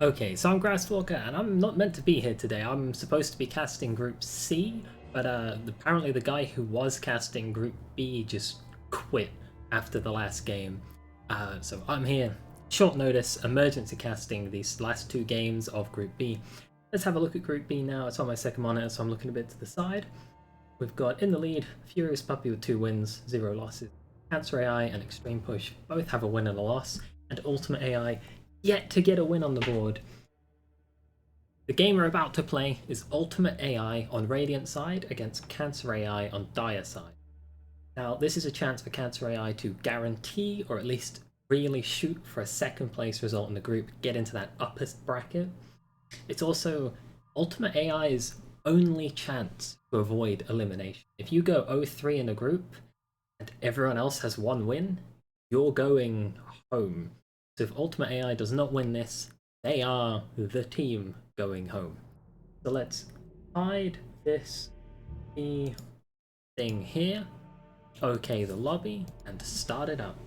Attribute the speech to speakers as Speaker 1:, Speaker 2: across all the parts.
Speaker 1: Okay, so I'm Grasswalker, and I'm not meant to be here today. I'm supposed to be casting Group C, but apparently the guy who was casting Group B just quit after the last game. So I'm here, short notice, emergency casting these last two games of Group B. Let's have a look at Group B now. It's on my second monitor, so I'm looking a bit to the side. We've got in the lead, Furious Puppy with 2 wins, 0 losses. Cancer AI and Extreme Push both have a win and a loss, and Ultimate AI yet to get a win on the board. The game we're about to play is Ultimate AI on Radiant side against Cancer AI on Dire side. Now, this is a chance for Cancer AI to guarantee, or at least really shoot for a second place result in the group, get into that upper bracket. It's also Ultimate AI's only chance to avoid elimination. If you go 0-3 in a group and everyone else has 1 win, you're going home. So if Ultimate AI does not win this, they are the team going home. So let's hide this thing here, okay the lobby, and start it up.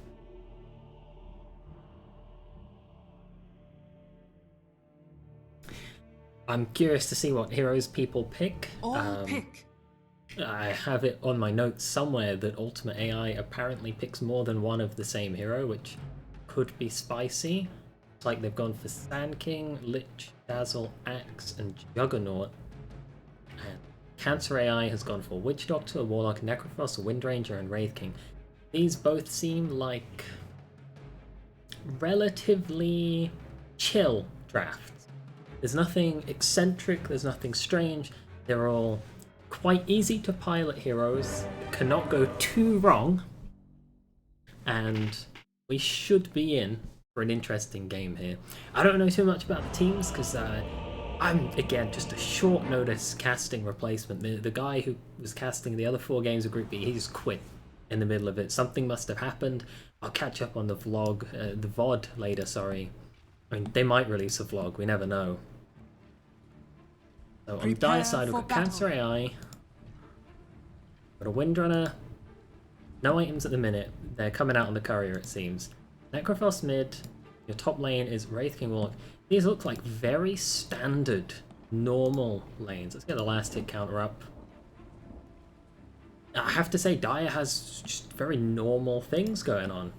Speaker 1: I'm curious to see what heroes people pick. I have it on my notes somewhere that Ultimate AI apparently picks more than one of the same hero, which could be spicy. It's like they've gone for Sand King, Lich, Dazzle, Axe, and Juggernaut. And Cancer AI has gone for Witch Doctor, Warlock, Necrophos, Windranger, and Wraith King. These both seem like relatively chill drafts. There's nothing eccentric, there's nothing strange. They're all quite easy to pilot heroes, cannot go too wrong, and we should be in for an interesting game here. I don't know too much about the teams because I'm, again, just a short notice casting replacement. The guy who was casting the other 4 games of Group B, he just quit in the middle of it. Something must have happened. I'll catch up on the vlog, the VOD later, sorry. I mean, they might release a vlog, we never know. So on the Dire side, we've got Cancer AI, got a Windrunner, no items at the minute, they're coming out on the courier it seems. Necrophos mid, your top lane is Wraith King Warlock. These look like very standard, normal lanes. Let's get the last hit counter up. I have to say, Dire has just very normal things going on.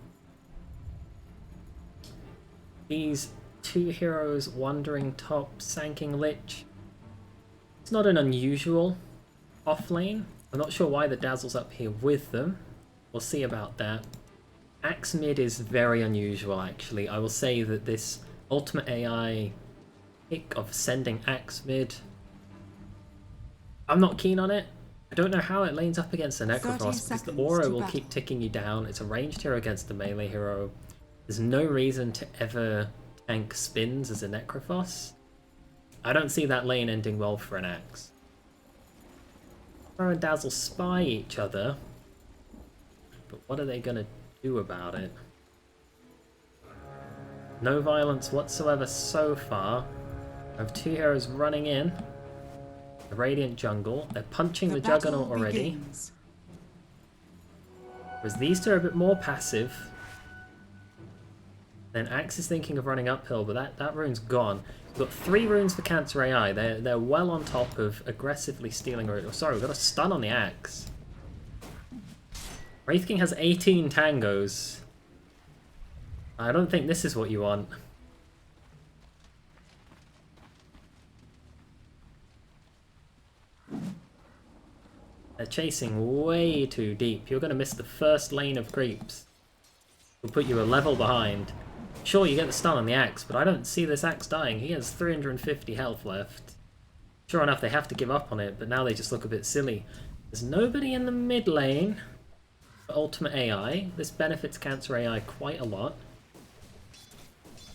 Speaker 1: These 2 heroes wandering top, Sand King Lich. It's not an unusual off lane. I'm not sure why the Dazzle's up here with them. We'll see about that. Axe mid is very unusual actually. I will say that this Ultimate AI pick of sending Axe mid, I'm not keen on it. I don't know how it lanes up against the Necrophos because the aura will keep ticking you down. It's a ranged hero against the melee hero. There's no reason to ever tank spins as a Necrophos. I don't see that lane ending well for an Axe. Throw and Dazzle spy each other, but what are they gonna do about it? No violence whatsoever so far. I have 2 heroes running in. The Radiant jungle. They're punching the Juggernaut already. Whereas these 2 are a bit more passive. Then Axe is thinking of running uphill, but that rune's gone. We've got 3 runes for Cancer AI. They're well on top of aggressively stealing a rune. Oh, sorry, we've got a stun on the Axe. Wraith King has 18 tangos. I don't think this is what you want. They're chasing way too deep. You're going to miss the first lane of creeps. We'll put you a level behind. Sure, you get the stun on the Axe, but I don't see this Axe dying. He has 350 health left. Sure enough, they have to give up on it, but now they just look a bit silly. There's nobody in the mid lane for Ultimate AI. This benefits Cancer AI quite a lot.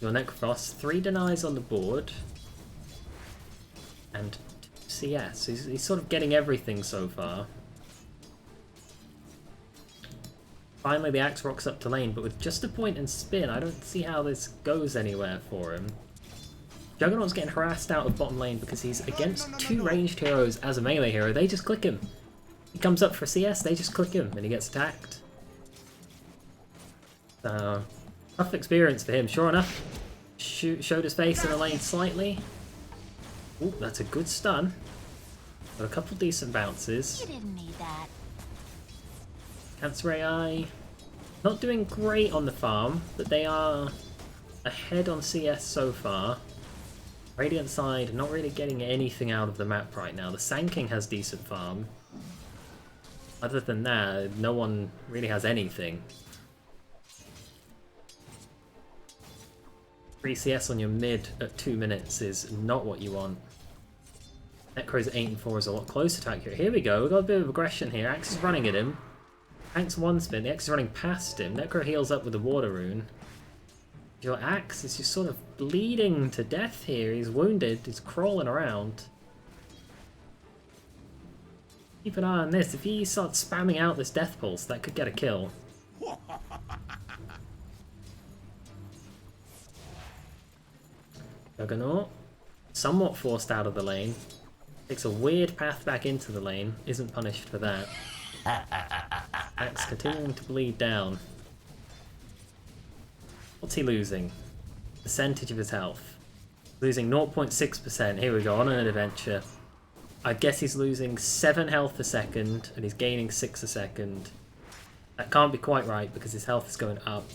Speaker 1: Your Necrophos, 3 denies on the board. And 2 CS. He's sort of getting everything so far. Finally, the Axe rocks up to lane, but with just a point and spin, I don't see how this goes anywhere for him. Juggernaut's getting harassed out of bottom lane because he's against 2 ranged heroes as a melee hero. They just click him. He comes up for CS, they just click him, and he gets attacked. So, tough experience for him. Sure enough, showed his face in the lane slightly. Ooh, that's a good stun. Got a couple decent bounces.
Speaker 2: You didn't need that.
Speaker 1: Cancer AI not doing great on the farm, but they are ahead on CS so far. Radiant side not really getting anything out of the map right now. The Sand King has decent farm. Other than that, no one really has anything. 3 CS on your mid at 2 minutes is not what you want. Necro's 8 and 4 is a lot closer to accurate. Here we go, we've got a bit of aggression here. Axe is running at him. Axe one spin, the Axe is running past him. Necro heals up with the water rune. Your Axe is just sort of bleeding to death here. He's wounded, he's crawling around. Keep an eye on this. If he starts spamming out this death pulse, that could get a kill. Juggernaut, somewhat forced out of the lane. Takes a weird path back into the lane. Isn't punished for that. Axe continuing to bleed down. What's he losing? Percentage of his health. Losing 0.6%. Here we go, on an adventure. I guess he's losing 7 health a second, and he's gaining 6 a second. That can't be quite right, because his health is going up.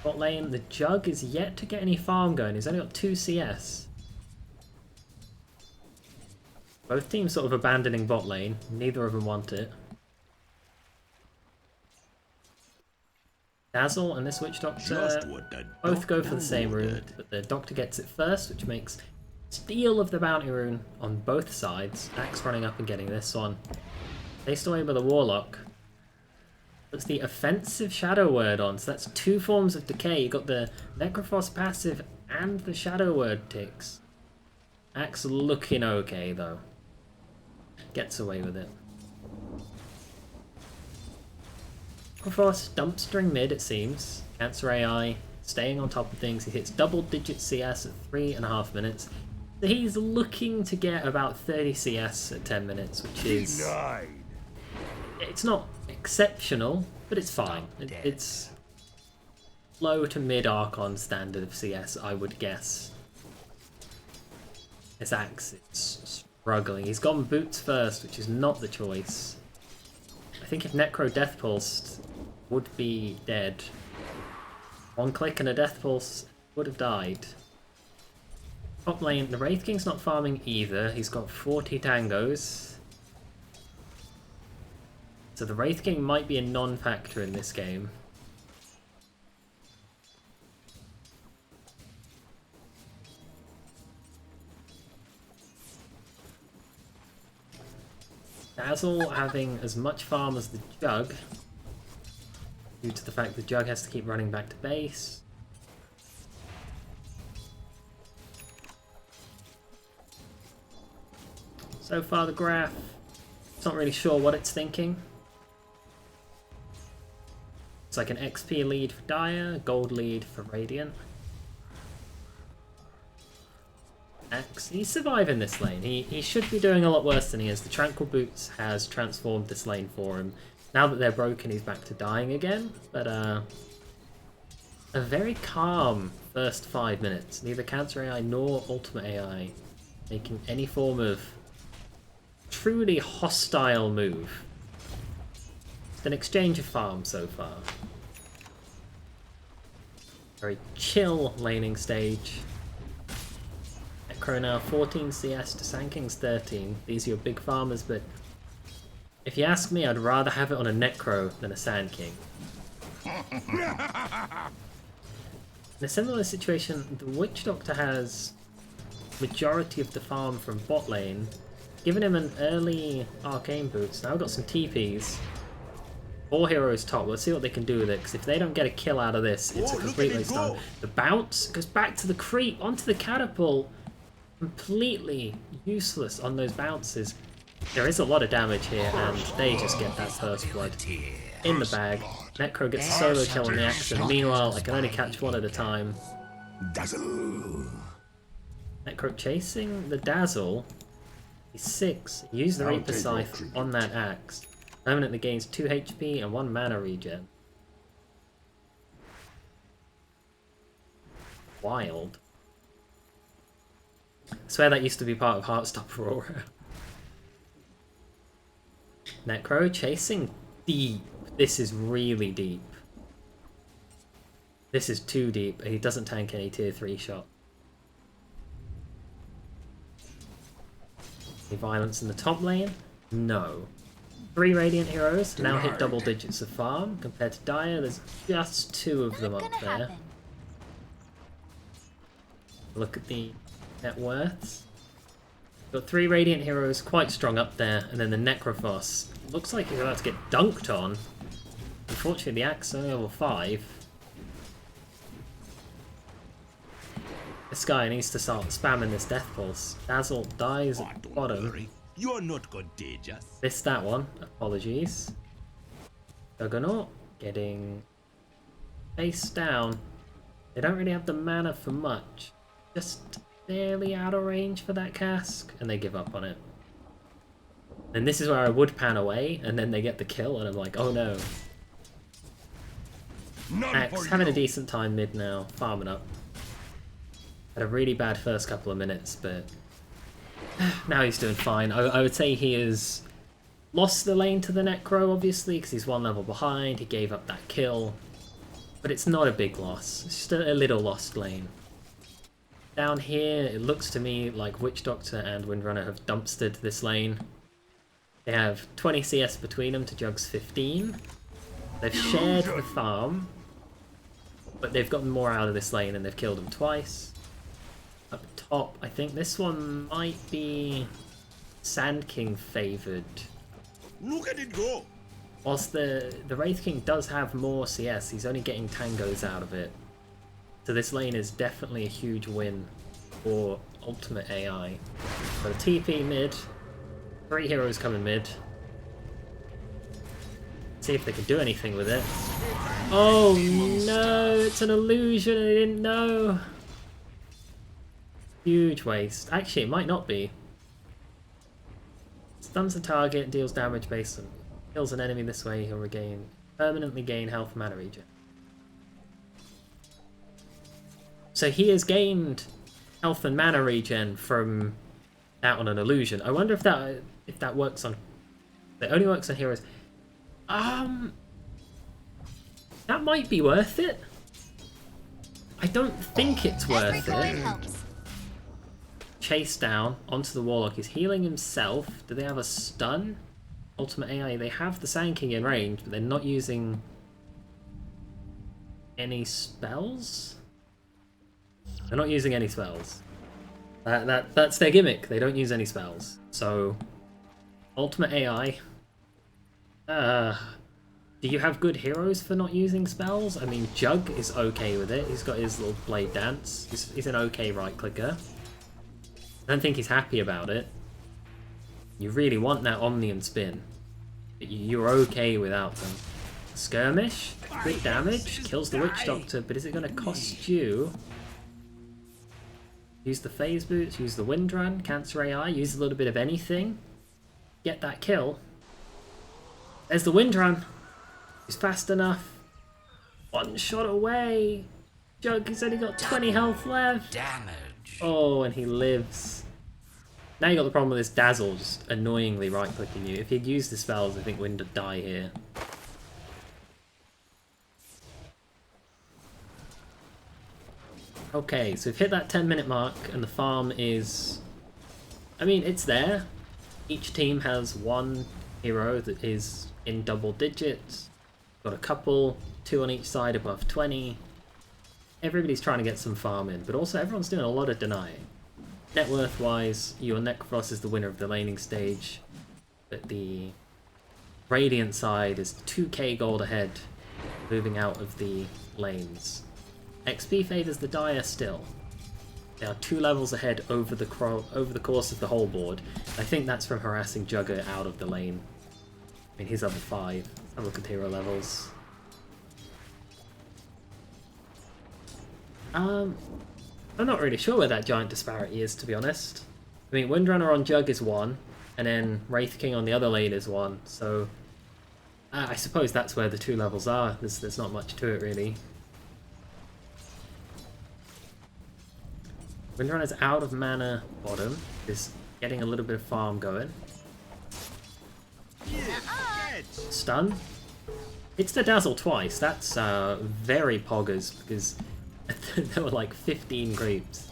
Speaker 1: Bot lane, the Jug is yet to get any farm going. He's only got 2 CS. Both teams sort of abandoning bot lane. Neither of them want it. Dazzle and this Witch Doctor both go for the same rune, but the Doctor gets it first, which makes steal of the bounty rune on both sides. Axe running up and getting this one. Chased away by the Warlock. Puts the offensive Shadow Word on, so that's 2 forms of decay. You got the Necrophos passive and the Shadow Word ticks. Axe looking okay though. Gets away with it. Necrophos dumpstering mid, it seems. Cancer AI staying on top of things. He hits double-digit CS at 3.5 minutes. So he's looking to get about 30 CS at 10 minutes, which is... It's not exceptional, but it's fine. It's low to mid Archon standard of CS, I would guess. His Axe is struggling. He's gone boots first, which is not the choice. I think if Necro Death Pulsed, would be dead. 1 click and a Death Pulse would have died. Top lane, the Wraith King's not farming either. He's got 40 tangos. So the Wraith King might be a non-factor in this game. Dazzle having as much farm as the Jug, due to the fact the Jug has to keep running back to base. So far the graph, it's not really sure what it's thinking. It's like an XP lead for Dire, gold lead for Radiant. Axe, he's surviving this lane. He should be doing a lot worse than he is. The Tranquil Boots has transformed this lane for him. Now that they're broken, he's back to dying again. But a very calm first 5 minutes. Neither Cancer AI nor Ultimate AI making any form of truly hostile move. It's an exchange of farm so far. Very chill laning stage. Necro now 14 CS to Sand King's 13. These are your big farmers, but if you ask me, I'd rather have it on a Necro than a Sand King. In a similar situation, the Witch Doctor has majority of the farm from bot lane, giving him an early arcane boost. Now we've got some TPs. 4 heroes top. Let's see what they can do with it, because if they don't get a kill out of this, it's a complete waste of time. The bounce goes back to the creep, onto the catapult. Completely useless on those bounces. There is a lot of damage here, and they just get that first blood in the bag. Necro gets a solo kill on the action. Meanwhile, I can only catch 1 at a time.
Speaker 3: Dazzle.
Speaker 1: Necro chasing the Dazzle. He's 6. Use the Reaper Scythe on that axe. Permanently gains 2 HP and 1 mana regen. wild. I swear that used to be part of Heartstop Aurora. Necro chasing deep. This is really deep. This is too deep. He doesn't tank any tier 3 shot. Any violence in the top lane? No. 3 Radiant heroes now hit double digits of farm. Compared to Dire, there's just 2 of them up there. Look at the net worths. Got 3 Radiant heroes quite strong up there, and then the Necrophos. Looks like he's about to get dunked on. Unfortunately, the axe is only level 5. This guy needs to start spamming this Death Pulse. Dazzle dies at the bottom.
Speaker 3: You're not contagious.
Speaker 1: Missed that one. Apologies. Juggernaut getting face down. They don't really have the mana for much. Just barely out of range for that cask, and they give up on it. And this is where I would pan away, and then they get the kill, and I'm like, oh no. Axe having a decent time mid now, farming up. Had a really bad first couple of minutes, but now he's doing fine. I would say he has lost the lane to the Necro, obviously, because he's 1 level behind. He gave up that kill. But it's not a big loss. It's just a little lost lane. Down here, it looks to me like Witch Doctor and Windrunner have dumpstered this lane. They have 20 CS between them to Jug's 15. They've shared the farm, but they've gotten more out of this lane and they've killed him twice. Up top, I think this one might be Sand King favoured.
Speaker 3: Look at it go!
Speaker 1: Whilst the Wraith King does have more CS, he's only getting tangos out of it. So this lane is definitely a huge win for Ultimate AI. Got a TP mid, 3 heroes coming mid. See if they can do anything with it. Oh no, it's an illusion, I didn't know. Huge waste. Actually, it might not be. Stuns the target, deals damage based on... Kills an enemy this way, he'll permanently gain health mana regen. So he has gained health and mana regen from that on an illusion. I wonder if that works on... It only works on heroes. That might be worth it. I don't think it's worth it. Chase down onto the Warlock. He's healing himself. Do they have a stun? Ultimate AI, they have the Sand King in range, but they're not using any spells? They're not using any spells. That's their gimmick. They don't use any spells. So, Ultimate AI. Do you have good heroes for not using spells? I mean, Jug is okay with it. He's got his little blade dance. He's an okay right clicker. I don't think he's happy about it. You really want that Omnium spin. But you're okay without them. Skirmish, good damage, kills the Witch Doctor, but is it going to cost you? Use the Phase Boots, use the Wind Run, Cancer AI, use a little bit of anything. Get that kill. There's the Wind Run. He's fast enough. 1 shot away. Jug, he's only got 20 health left.
Speaker 3: Damage.
Speaker 1: Oh, and he lives. Now you got the problem with this Dazzle just annoyingly right-clicking you. If he'd used the spells, I think Wind would die here. Okay, so we've hit that 10-minute mark, and the farm is... I mean, it's there. Each team has 1 hero that is in double digits. Got a couple, 2 on each side above 20. Everybody's trying to get some farm in, but also everyone's doing a lot of denying. Net worth wise, your Necrophos is the winner of the laning stage, but the Radiant side is 2k gold ahead, moving out of the lanes. XP favours the Dire still. They are 2 levels ahead over the course of the whole board. I think that's from harassing Jugger out of the lane. I mean, he's level 5. Let's have a look at hero levels. I'm not really sure where that giant disparity is, to be honest. I mean, Windrunner on Jug is 1, and then Wraith King on the other lane is 1, so... I suppose that's where the 2 levels are. There's not much to it, really. Windrunner's out of mana bottom. Is getting a little bit of farm going. Stun. Hits the Dazzle twice. That's very poggers because there were like 15 creeps.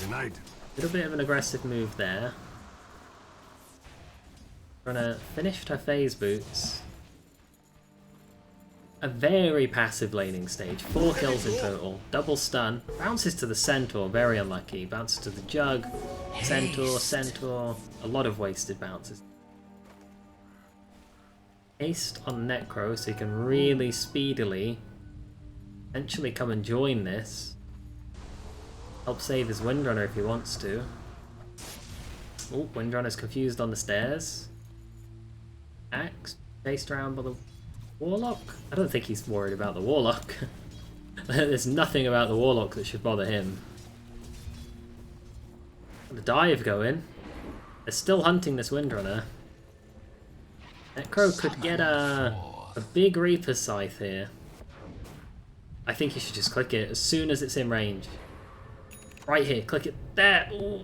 Speaker 2: Tonight.
Speaker 1: Little bit of an aggressive move there. Runner finished her phase boots. A very passive laning stage. 4 kills in total. Double stun. Bounces to the Centaur. Very unlucky. Bounces to the Jug. Centaur, Centaur. A lot of wasted bounces. Haste on Necro so he can really speedily eventually come and join this. Help save his Windrunner if he wants to. Oh, Windrunner's confused on the stairs. Axe. Chased around by the Warlock? I don't think he's worried about the Warlock. There's nothing about the Warlock that should bother him. The dive going. They're still hunting this Windrunner. Necro could get a big Reaper Scythe here. I think you should just click it as soon as it's in range. Right here, click it. There! Ooh,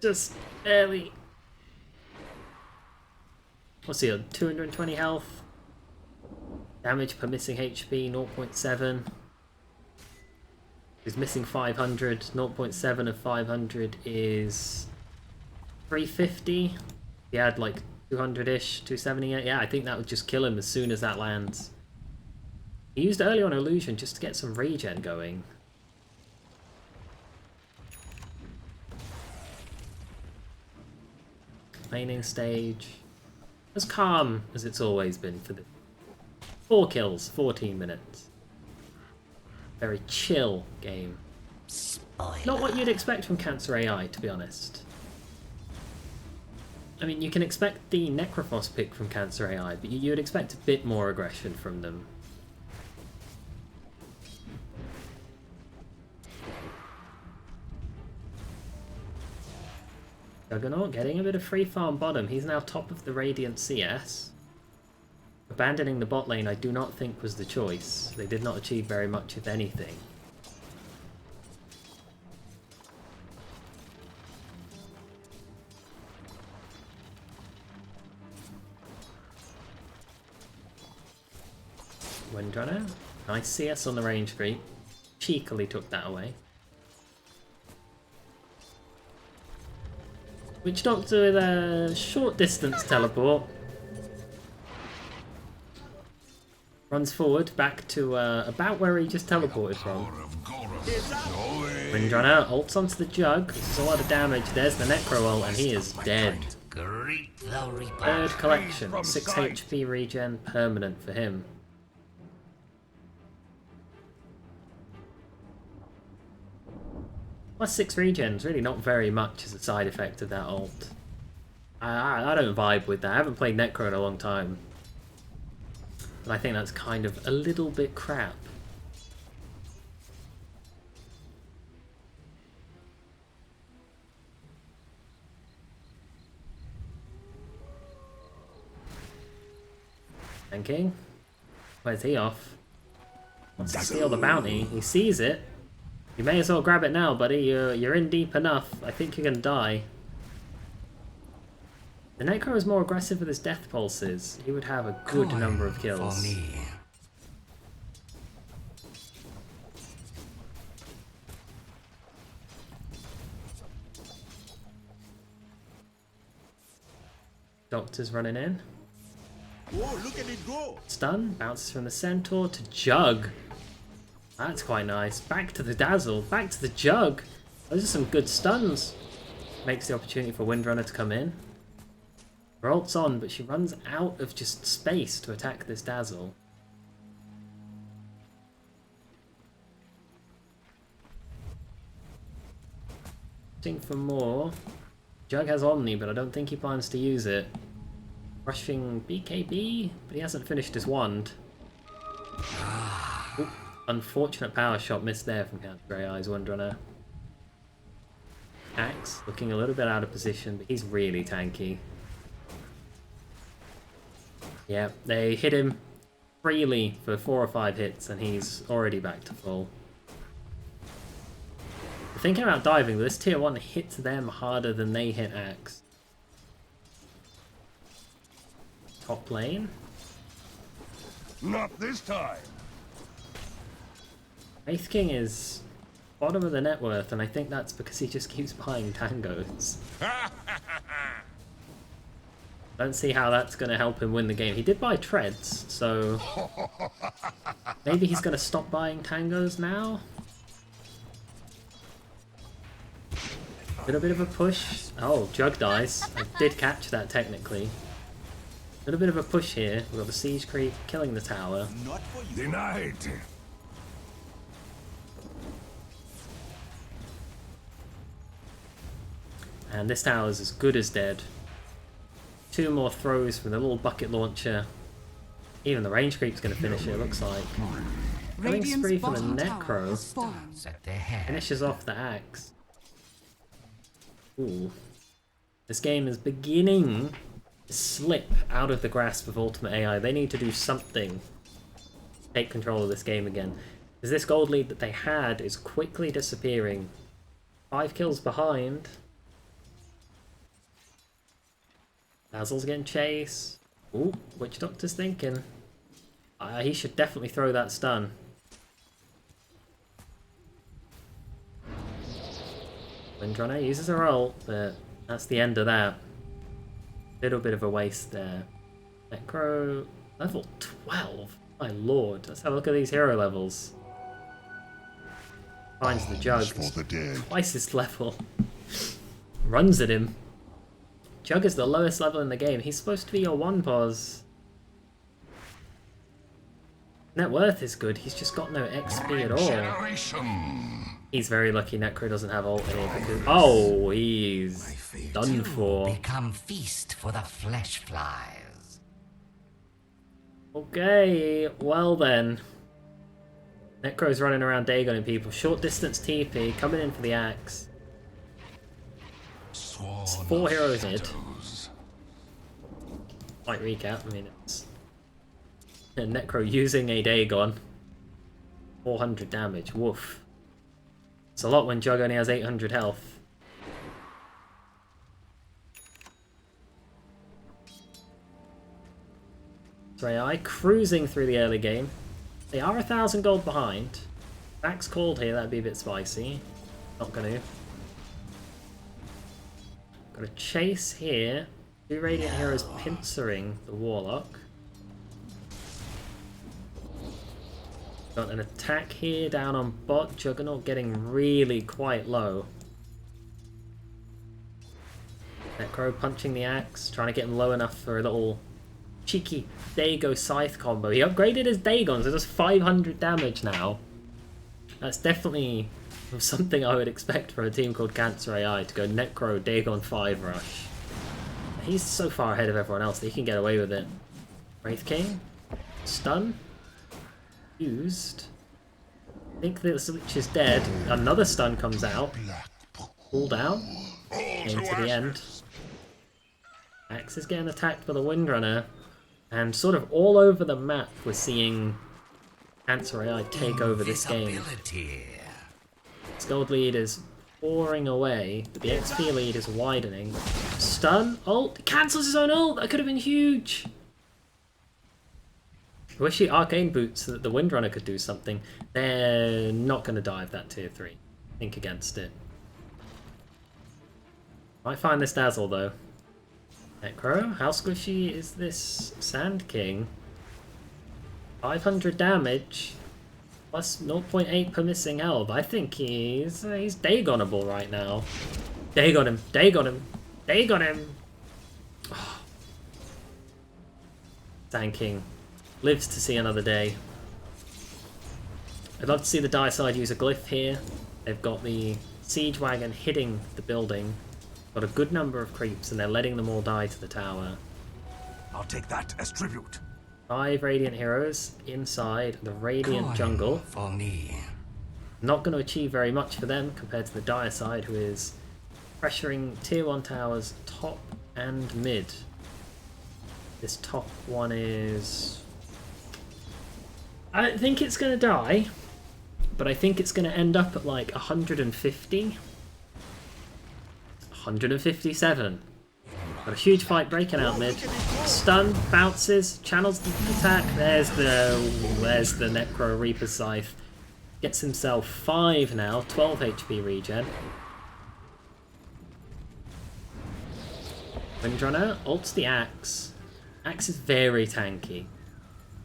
Speaker 1: just barely. What's he on? 220 health. Damage per missing HP, 0.7. He's missing 500. 0.7 of 500 is 350. He had like 200-ish, 270. Yeah, I think that would just kill him as soon as that lands. He used early on Illusion just to get some regen going. Laning stage. As calm as it's always been for the 4 kills, 14 minutes. Very chill game.
Speaker 4: Spoiler.
Speaker 1: Not what you'd expect from Cancer AI, to be honest. I mean, you can expect the Necrophos pick from Cancer AI, but you'd expect a bit more aggression from them. Juggernaut getting a bit of free farm bottom. He's now top of the Radiant CS. Abandoning the bot lane I do not think was the choice. They did not achieve very much, if anything. Windrunner. Nice CS on the range creep. Cheekily took that away. Witch Doctor with a short distance teleport. Runs forward back to about where he just teleported from. Windrunner ults onto the Jug. This is a lot of damage. There's the Necro ult and he is dead. Third collection. 6 HP regen permanent for him. Plus 6 regens, really not very much as a side effect of that ult. I don't vibe with that. I haven't played Necro in a long time. But I think that's kind of a little bit crap. Thanking. Where's he off? Wants to steal the bounty. He sees it. You may as well grab it now, buddy. You're in deep enough. I think you're gonna die. The Necro is more aggressive with his death pulses. He would have a good number of kills. Doctor's running in.
Speaker 3: Whoa, look at it go!
Speaker 1: Stun, bounces from the Centaur to Jug. That's quite nice. Back to the Dazzle, back to the Jug. Those are some good stuns. Makes the opportunity for Windrunner to come in. Her ult's on, but she runs out of just space to attack this Dazzle. Looking for more. Jug has Omni, but I don't think he plans to use it. Rushing BKB, but he hasn't finished his wand. Ooh, unfortunate power shot missed there from Counter AI's Windrunner. Axe looking a little bit out of position, but he's really tanky. Yeah, they hit him. freely for 4 or 5 hits, and he's already back to full. Thinking about diving, this tier 1 hits them harder than they hit Axe. Top lane.
Speaker 2: Not this time.
Speaker 1: Wraith King is bottom of the net worth, and I think that's because he just keeps buying tangos. Don't see how that's going to help him win the game. He did buy treads, so maybe he's going to stop buying tangos now? Little bit of a push. Oh, Jug dies. I did catch that technically. Little bit of a push here. We've got the siege creep killing the tower.
Speaker 3: Not for you.
Speaker 2: Denied.
Speaker 1: And this tower is as good as dead. 2 more throws from the little bucket launcher. Even the range creep's going to finish it, looks like. Killing spree from the Necro. Finishes off the Axe. Ooh. This game is beginning to slip out of the grasp of Ultimate AI. They need to do something to take control of this game again. Because this gold lead that they had is quickly disappearing. 5 kills behind. Dazzle's getting chased. Ooh, Witch Doctor's thinking. He should definitely throw that stun. Windrunner uses her ult, but that's the end of that. Little bit of a waste there. Necro, level 12. My lord, let's have a look at these hero levels. Finds the Jug. Twice his level. Runs at him. Jug is the lowest level in the game. He's supposed to be your 1 pos. Net worth is good, he's just got no XP at all. He's very lucky Necro doesn't have ult here because... Oh, he's done for.
Speaker 4: Become feast for the flesh flies.
Speaker 1: Okay, well then. Necro's running around Dagoning people. Short distance TP, coming in for the Axe. It's 4 heroes mid. Slight recap, I mean it's... And Necro using a Dagon. 400 damage, woof. It's a lot when Jug only has 800 health. AI cruising through the early game. They are 1,000 gold behind. Back's called here, that'd be a bit spicy. Not gonna. Got a chase here. 2 Radiant Heroes pincering the Warlock. Got an attack here down on bot. Juggernaut getting really quite low. Necro punching the Axe, trying to get him low enough for a little cheeky Dago Scythe combo. He upgraded his Dagon, so it does 500 damage now. That's definitely something I would expect for a team called Cancer AI to go Necro Dagon 5 rush. He's so far ahead of everyone else that he can get away with it. Wraith King, stun, used. I think the switch is dead. Another stun comes out. Pull down. Into the end. Axe is getting attacked by the Windrunner. And sort of all over the map we're seeing Cancer AI take over this game. This gold lead is pouring away, but the XP lead is widening. Stun, ult, he cancels his own ult! That could have been huge! I wish he arcane boots so that the Windrunner could do something. They're not going to dive that tier 3. Think against it. Might find this Dazzle though. Necro, how squishy is this Sand King? 500 damage, plus 0.8 per missing health. I think he's Dagonable right now. Dagon him, Dagon him, Dagon him! Oh. Sand King lives to see another day. I'd love to see the Dire side use a glyph here. They've got the siege wagon hitting the building. Got a good number of creeps and they're letting them all die to the tower.
Speaker 2: I'll take that as tribute.
Speaker 1: 5 Radiant Heroes inside the Radiant jungle.
Speaker 4: For me.
Speaker 1: Not going to achieve very much for them compared to the Dire side, who is pressuring tier 1 towers top and mid. This top one is I think it's going to die, but I think it's going to end up at like 150. 157. Got a huge fight breaking out mid. Stun, bounces, channels the attack. There's the Necro Reaper Scythe. Gets himself 5 now, 12 HP regen. Windrunner ults the Axe. Axe is very tanky.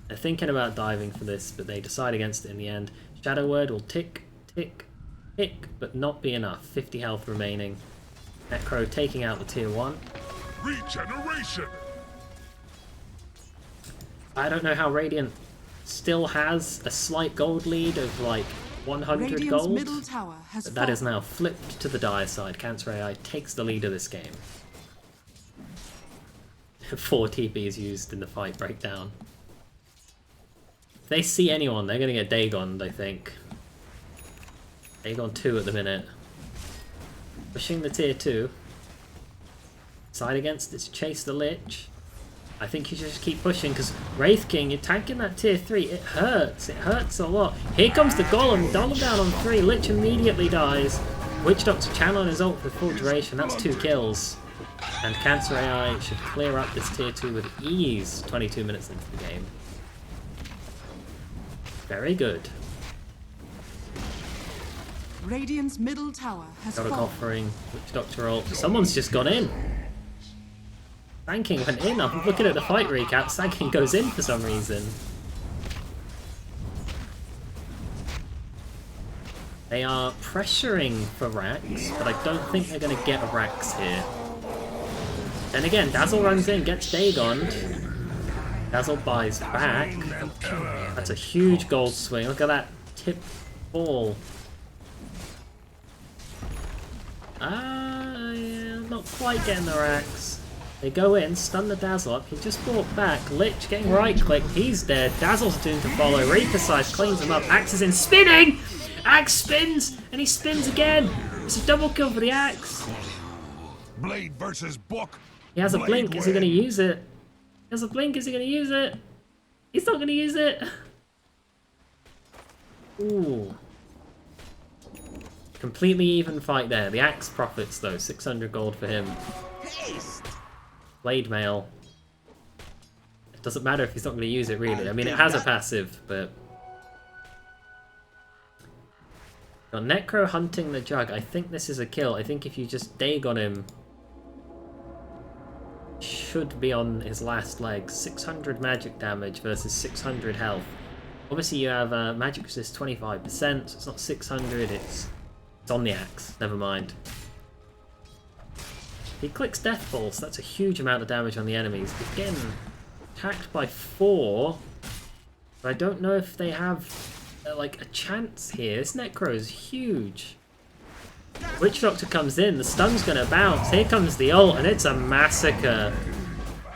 Speaker 1: They're thinking about diving for this, but they decide against it in the end. Shadow Word will tick, tick, tick, but not be enough. 50 health remaining. Necro taking out the tier 1.
Speaker 2: Regeneration!
Speaker 1: I don't know how Radiant still has a slight gold lead of like 100
Speaker 5: Radiant's
Speaker 1: gold.
Speaker 5: middle tower has
Speaker 1: But that is
Speaker 5: fallen.
Speaker 1: now flipped to the dire side. Cancer AI takes the lead of this game. 4 TPs used in the fight breakdown. If they see anyone, they're going to get Dagon'd, I think. Dagon 2 at the minute. Pushing the tier 2. Side against it's Chase the Lich. I think you should just keep pushing because Wraith King, you're tanking that tier 3. It hurts. It hurts a lot. Here comes the Golem. Golem down on 3. Lich immediately dies. Witch Doctor channel on his ult for full duration. That's 2 kills. And Cancer AI should clear up this tier 2 with ease 22 minutes into the game. Very good.
Speaker 5: Radiant's middle tower has
Speaker 1: Got a
Speaker 5: fallen.
Speaker 1: offering. Witch Doctor ult. Someone's just gone in. Sanking went in. I'm looking at the fight recap. Sanking goes in for some reason. They are pressuring for Rax, but I don't think they're going to get a Rax here. Then again, Dazzle runs in, gets Dagon'd. Dazzle buys back. That's a huge gold swing. Look at that tip ball. Yeah, not quite getting the Rax. They go in, stun the Dazzle up. He just brought back. Lich getting right-clicked. He's dead. Dazzle's doomed to follow. Reaper Scythe cleans him up. Axe is in. Spinning! Axe spins! And he spins again! It's a double kill for the Axe.
Speaker 2: Blade versus book.
Speaker 1: He has a
Speaker 2: Blade
Speaker 1: blink. Is he going to
Speaker 2: wins.
Speaker 1: use it? He has a blink. Is he going to use it? He's not going to use it. Ooh. Completely even fight there. The Axe profits though. 600 gold for him. Blade Mail. It doesn't matter if he's not going to use it really. I mean, it has a passive, but... Got Necro hunting the Jug. I think this is a kill. I think if you just Dagon him... Should be on his last leg. 600 magic damage versus 600 health. Obviously you have magic resist 25%, so it's not 600, it's on the Axe. Never mind. He clicks Death Pulse, that's a huge amount of damage on the enemies. Again, attacked by 4, but I don't know if they have like a chance here. This Necro is huge. Witch Doctor comes in, the stun's gonna bounce. Here comes the ult, and it's a massacre.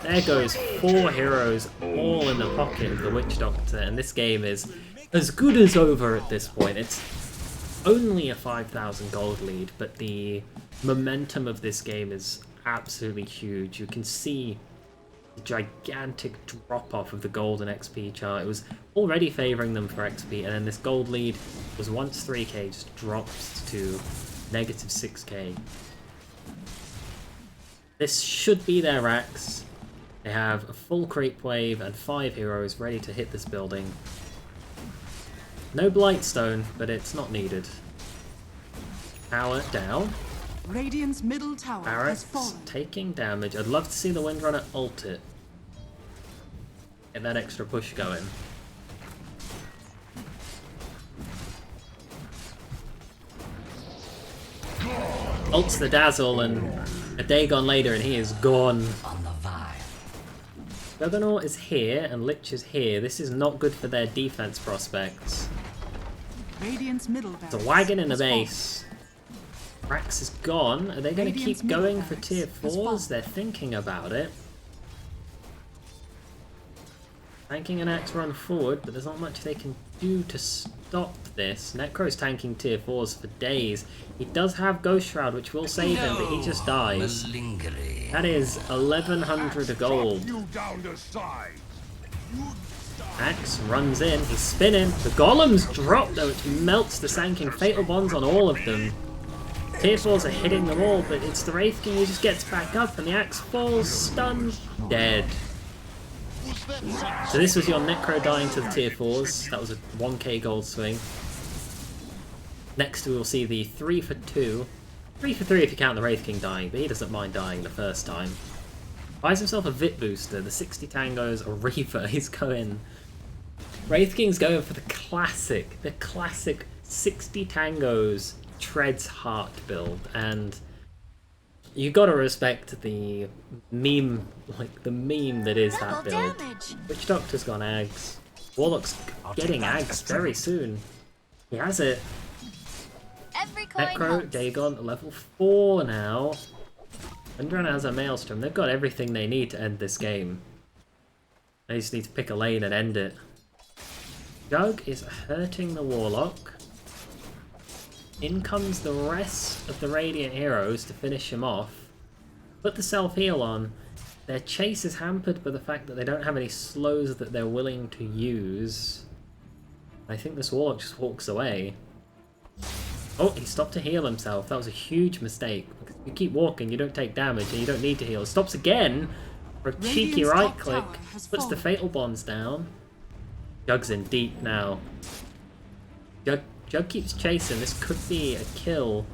Speaker 1: There goes 4 heroes all in the pocket of the Witch Doctor, and this game is as good as over at this point. It's only a 5,000 gold lead, but the momentum of this game is absolutely huge. You can see the gigantic drop-off of the gold and XP chart. It was already favouring them for XP, and then this gold lead was once 3k, just drops to negative 6k. This should be their Rax. They have a full creep wave and 5 heroes ready to hit this building. No Blightstone, but it's not needed. Power down.
Speaker 5: Radiant's middle tower has
Speaker 1: Barracks
Speaker 5: fallen.
Speaker 1: taking damage. I'd love to see the Windrunner ult it. Get that extra push going. Ults the Dazzle and a Dagon later and he is gone.
Speaker 4: On the vine.
Speaker 1: Juggernaut is here and Lich is here. This is not good for their defense prospects.
Speaker 5: Radiant's middle
Speaker 1: There's a
Speaker 5: barracks
Speaker 1: wagon in the
Speaker 5: has fallen.
Speaker 1: base. Rax is gone. Are they going to keep
Speaker 5: Radiant's middle
Speaker 1: going for
Speaker 5: barracks
Speaker 1: tier
Speaker 5: has fallen.
Speaker 1: 4s? They're thinking about it. Tanking an Axe run forward, but there's not much they can do to stop this. Necro's tanking tier 4s for days. He does have Ghost Shroud, which will save him, but he just dies.
Speaker 4: Malingering.
Speaker 1: That is 1,100 gold.
Speaker 2: You down the side. You die.
Speaker 1: Axe runs in, he's spinning. The golems drop though, which melts the Sanking Fatal Bonds on all of them. Tier 4s are hitting them all, but it's the Wraith King who just gets back up and the axe falls, stunned, dead. So this was your Necro dying to the Tier 4s. That was a 1k gold swing. Next we will see the 3 for 2. 3 for 3 if you count the Wraith King dying, but he doesn't mind dying the first time. Buys himself a Vit booster, the 60 tangos, a Reaper, he's going... Wraith King's going for the classic 60 tangos treads heart build, and you gotta respect the meme, like the meme that is that build. Witch Doctor's gone Ags. Warlock's getting Ags very soon. He has it. Necro, Dagon, level 4 now. Undrun has a Maelstrom. They've got everything they need to end this game. They just need to pick a lane and end it. Jug is hurting the Warlock. In comes the rest of the Radiant heroes to finish him off. Put the self-heal on. Their chase is hampered by the fact that they don't have any slows that they're willing to use. I think this Warlock just walks away. Oh, he stopped to heal himself. That was a huge mistake. Because you keep walking, you don't take damage, and you don't need to heal. Stops again for a cheeky right click. Puts the Fatal Bonds down. Jug's in deep now. Jug keeps chasing. This could be a kill.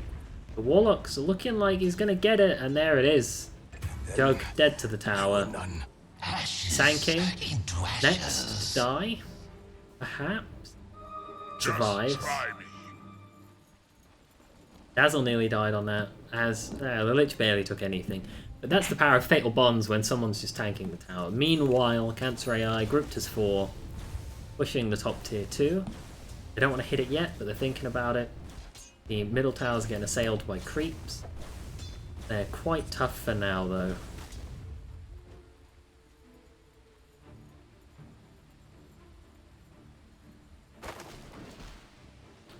Speaker 1: The Warlock's looking like he's going to get it, and there it is. Jug dead to the tower. Sanking next to die. Perhaps. Survives. Dazzle nearly died on that, as the Lich barely took anything. But that's the power of Fatal Bonds when someone's just tanking the tower. Meanwhile, Cancer AI grouped as 4, pushing the top tier 2. They don't want to hit it yet, but they're thinking about it. The middle tower's getting assailed by creeps. They're quite tough for now, though.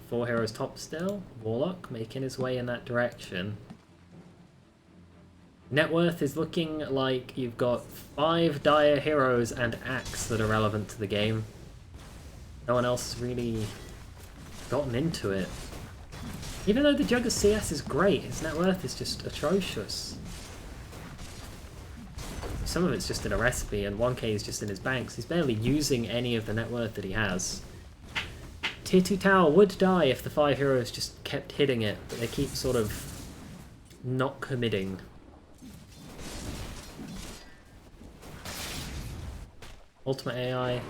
Speaker 1: Four heroes top still. Warlock making his way in that direction. Net worth is looking like you've got 5 dire heroes and Axe that are relevant to the game. No one else has really gotten into it. Even though the Jugger's CS is great, his net worth is just atrocious. Some of it's just in a recipe and 1k is just in his banks. He's barely using any of the net worth that he has. Tier 2 tower would die if the 5 heroes just kept hitting it, but they keep sort of not committing. Ultimate AI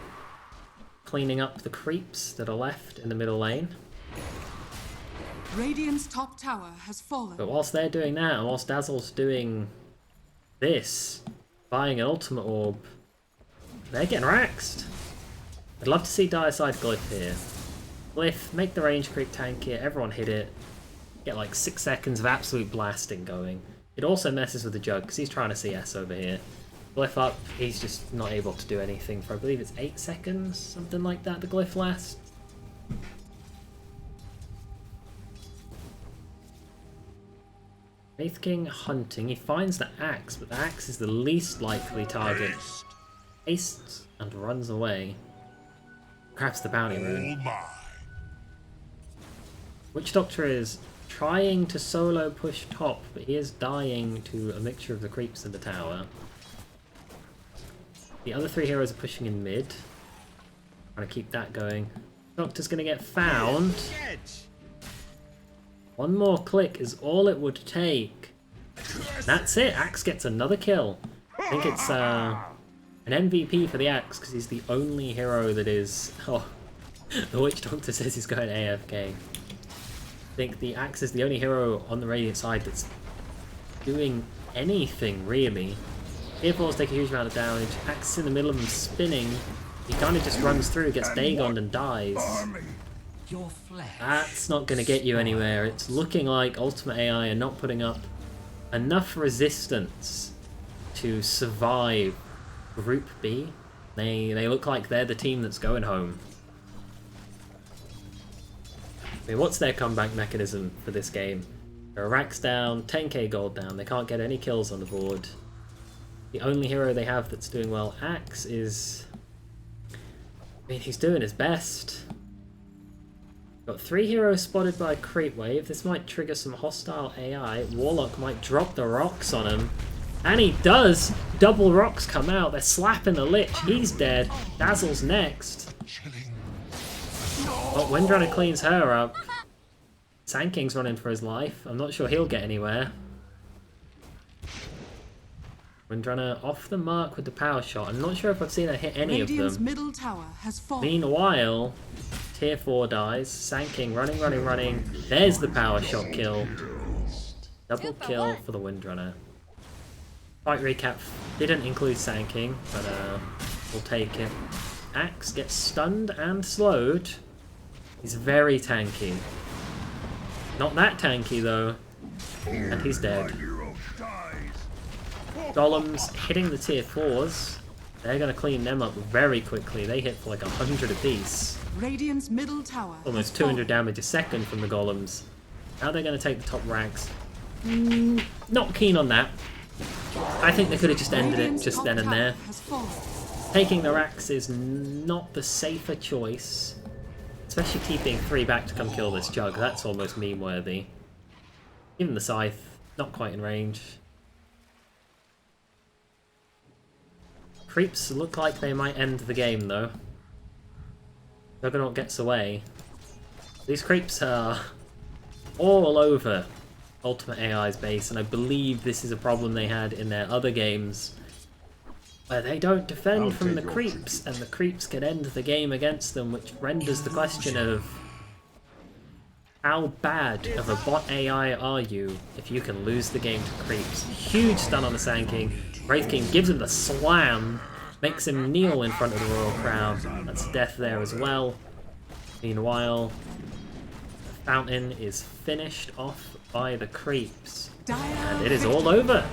Speaker 1: cleaning up the creeps that are left in the middle lane.
Speaker 5: Radiant's top tower has fallen.
Speaker 1: But whilst they're doing that, and whilst Dazzle's doing this, buying an ultimate orb, they're getting raxed. I'd love to see Dire Side Glyph here. Glyph, make the range creep tankier, everyone hit it. Get like 6 seconds of absolute blasting going. It also messes with the Jug, because he's trying to CS over here. Glyph up, he's just not able to do anything for, I believe it's 8 seconds, something like that, the Glyph lasts. Wraith King hunting, he finds the Axe, but the Axe is the least likely target. Hastes and runs away. Grabs the bounty rune. Witch Doctor is trying to solo push top, but he is dying to a mixture of the creeps in the tower. The other 3 heroes are pushing in mid. Trying to keep that going. Doctor's gonna get found. One more click is all it would take. That's it, Axe gets another kill. I think it's an MVP for the Axe, because he's the only hero that is... Oh, the Witch Doctor says he's going AFK. I think the Axe is the only hero on the Radiant side that's doing anything, really. Tier 4s take a huge amount of damage. Axe is in the middle of him spinning. He kind of just runs through, gets Dagoned and dies.
Speaker 4: Your flesh.
Speaker 1: That's not going to get you anywhere. It's looking like Ultimate AI are not putting up enough resistance to survive Group B. They look like they're the team that's going home. I mean, what's their comeback mechanism for this game? They're racks down, 10k gold down, they can't get any kills on the board. The only hero they have that's doing well, Axe, is I mean, he's doing his best. Got 3 heroes spotted by a creep wave. This might trigger some hostile AI. Warlock might drop the rocks on him. And he does! Double rocks come out. They're slapping the Lich. He's dead. Dazzle's next. But Windrunner cleans her up. Sand King's running for his life. I'm not sure he'll get anywhere. Windrunner off the mark with the power shot. I'm not sure if I've seen her hit any
Speaker 5: Radiant's
Speaker 1: of them.
Speaker 5: middle tower has fallen.
Speaker 1: Meanwhile, Tier 4 dies. Sand King running, running, running. There's the power shot kill. Double kill for the Windrunner. Fight recap didn't include Sand King, but we'll take it. Axe gets stunned and slowed. He's very tanky. Not that tanky though. And he's dead. Golems hitting the tier 4s. They're going to clean them up very quickly. They hit for like 100 apiece.
Speaker 5: Radiant's middle tower
Speaker 1: Almost
Speaker 5: has
Speaker 1: 200
Speaker 5: fallen.
Speaker 1: damage a second from the golems. Now they're going to take the top ranks. Not keen on that. I think they could have just ended it
Speaker 5: Radiant's
Speaker 1: just
Speaker 5: top
Speaker 1: then and
Speaker 5: tower
Speaker 1: there.
Speaker 5: has fallen.
Speaker 1: Taking the racks is not the safer choice. Especially keeping 3 back to come kill this Jug. That's almost meme worthy. Even the Scythe, not quite in range. Creeps look like they might end the game though. Juggernaut gets away. These creeps are all over Ultimate AI's base, and I believe this is a problem they had in their other games where they don't defend from the creeps, and the creeps can end the game against them, which renders the question of how bad of a bot AI are you if you can lose the game to creeps. Huge stun on the Sand King. Wraith King gives him the slam, makes him kneel in front of the Royal Crown. That's death there as well. Meanwhile, the fountain is finished off by the creeps. And it is all over.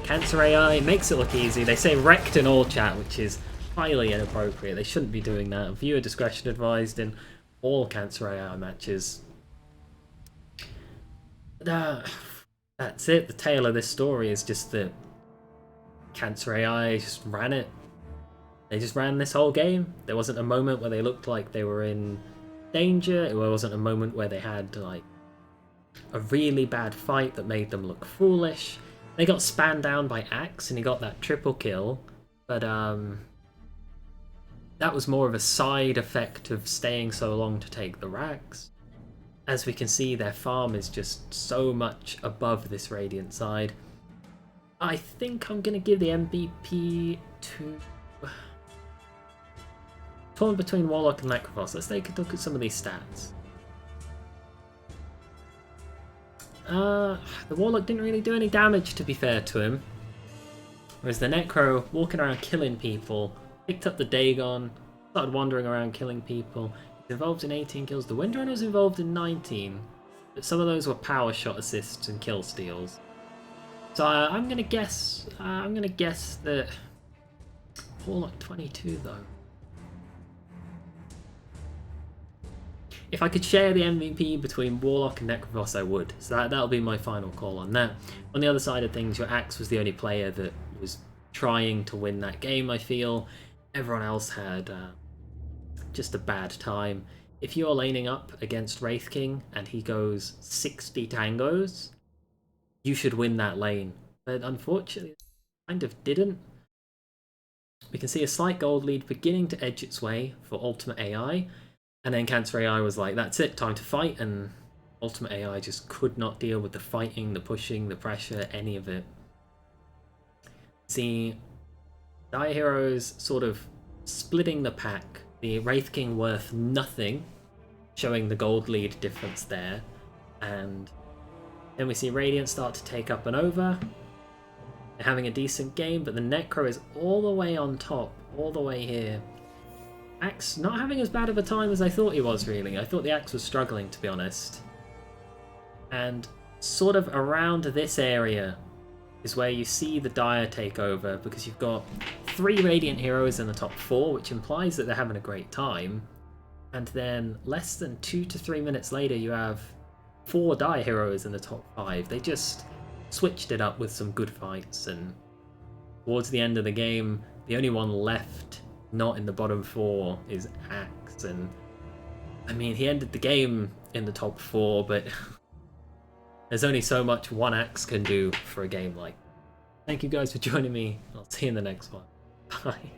Speaker 1: Cancer AI makes it look easy. They say wrecked in all chat, which is highly inappropriate. They shouldn't be doing that. Viewer discretion advised in all Cancer AI matches. That's it. The tale of this story is just that Cancer AI just ran it. They just ran this whole game. There wasn't a moment where they looked like they were in danger. There wasn't a moment where they had like a really bad fight that made them look foolish. They got spanned down by Axe and he got that triple kill, but that was more of a side effect of staying so long to take the racks. As we can see, their farm is just so much above this Radiant side. I think I'm going to give the MVP to... torn between Warlock and Necrophos. Let's take a look at some of these stats. The Warlock didn't really do any damage, to be fair to him. Whereas the Necro, walking around killing people, picked up the Dagon, started wandering around killing people. He's involved in 18 kills. The Windrunner was involved in 19, but some of those were power shot assists and kill steals. So I'm gonna guess. That Warlock 22 though. If I could share the MVP between Warlock and Necrophos, I would. So that'll be my final call on that. On the other side of things, your Axe was the only player that was trying to win that game, I feel. Everyone else had just a bad time. If you're laning up against Wraith King and he goes 60 tangos, you should win that lane. But unfortunately, kind of didn't. We can see a slight gold lead beginning to edge its way for Ultimate AI. And then Cancer AI was like, that's it, time to fight, and Ultimate AI just could not deal with the fighting, the pushing, the pressure, any of it. See, Dire Heroes sort of splitting the pack, the Wraith King worth nothing, showing the gold lead difference there, and then we see Radiant start to take up and over. They're having a decent game, but the Necro is all the way on top, all the way here. Axe not having as bad of a time as I thought he was, really. I thought the Axe was struggling, to be honest. And sort of around this area is where you see the Dire take over, because you've got 3 Radiant heroes in the top 4, which implies that they're having a great time. And then less than 2 to 3 minutes later, you have 4 Dire heroes in the top 5. They just switched it up with some good fights, and towards the end of the game, the only one left not in the bottom 4 is Axe, and I mean, he ended the game in the top 4, but there's only so much one Axe can do for a game like that. Thank you guys for joining me. I'll see you in the next one. Bye.